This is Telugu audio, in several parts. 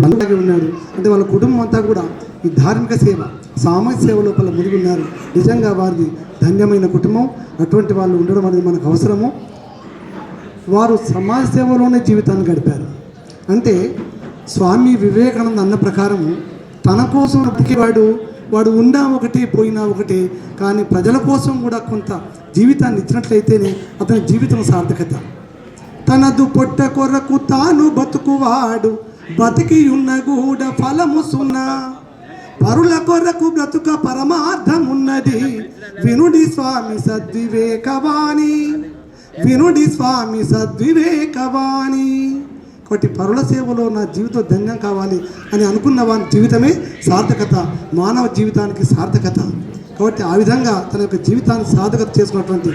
బంధువుగా ఉన్నాడు. అంటే వాళ్ళ కుటుంబం అంతా కూడా ఈ ధార్మిక సేవ, సామాజిక సేవ లోపల మునిగి ఉన్నారు. నిజంగా వారిది ధన్యమైన కుటుంబం. అటువంటి వాళ్ళు ఉండడం అనేది మనకు అవసరము. వారు సమాజ సేవలోనే జీవితాన్ని గడిపారు. అంటే స్వామి వివేకానంద అన్న ప్రకారము తన కోసం వాడు ఉన్నా ఒకటి పోయినా ఒకటి, కానీ ప్రజల కోసం కూడా కొంత జీవితాన్ని ఇచ్చినట్లయితేనే అతని జీవితం సార్థకత. తనదు పొట్ట కొరకు తాను బతుకువాడు బతికి ఉన్న గూడ ఫలము సున్నా, పరుల కొరకు బ్రతుక పరమార్థమున్నది వినుడి స్వామి సద్వివేకవాణి, వినుడి స్వామి సద్వివేకవాణి. కాబట్టి పరుల సేవలో నా జీవితం ధన్యం కావాలి అని అనుకున్న వాని జీవితమే సార్థకత, మానవ జీవితానికి సార్థకత. కాబట్టి ఆ విధంగా తన యొక్క జీవితాన్ని సార్థకత చేసుకున్నటువంటి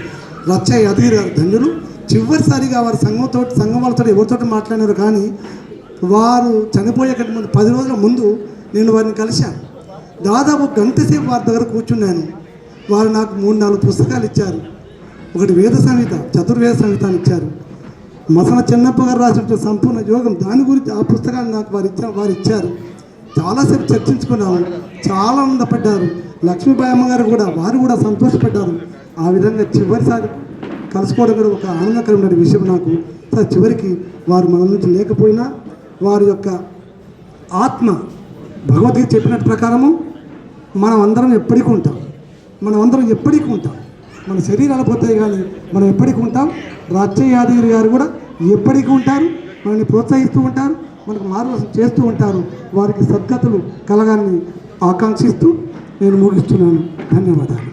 రచ్చ యాదగిరి గారు ధన్యులు. చివరిసారిగా వారి సంఘం వాళ్ళతో ఎవరితో మాట్లాడినారు, కానీ వారు చనిపోయే ముందు 10 రోజుల ముందు నేను వారిని కలిశాను. దాదాపు గంట సేపు వారి దగ్గర కూర్చున్నాను. వారు నాకు 3-4 పుస్తకాలు ఇచ్చారు. ఒకటి వేద సంహిత, చతుర్వేద సంహిత అని ఇచ్చారు. మసన చెన్నప్ప గారు రాసినట్టు సంపూర్ణ యోగం, దాని గురించి ఆ పుస్తకాన్ని నాకు వారు ఇచ్చారు. చాలాసేపు చర్చించుకున్నాము, చాలా ఆనందపడ్డారు. లక్ష్మీబాయి అమ్మగారు కూడా వారు కూడా సంతోషపడ్డారు. ఆ విధంగా చివరిసారి కలుసుకోవడం కూడా ఒక ఆనందకరమైన విషయం నాకు. చివరికి వారు మన నుంచి లేకపోయినా వారి యొక్క ఆత్మ భగవద్గీత చెప్పినట్టు ప్రకారము మనం అందరం ఎప్పటికీ ఉంటాం. మన శరీరాలు పోతాయి, కానీ మనం ఎప్పటికీ ఉంటాం. రచ్చ యాదగిరి గారు కూడా ఎప్పటికీ ఉంటారు, మనల్ని ప్రోత్సహిస్తూ ఉంటారు, మనకు మార్గదర్శనం చేస్తూ ఉంటారు. వారికి సద్గతులు కలగాలని ఆకాంక్షిస్తూ నేను ముగిస్తున్నాను. ధన్యవాదాలు.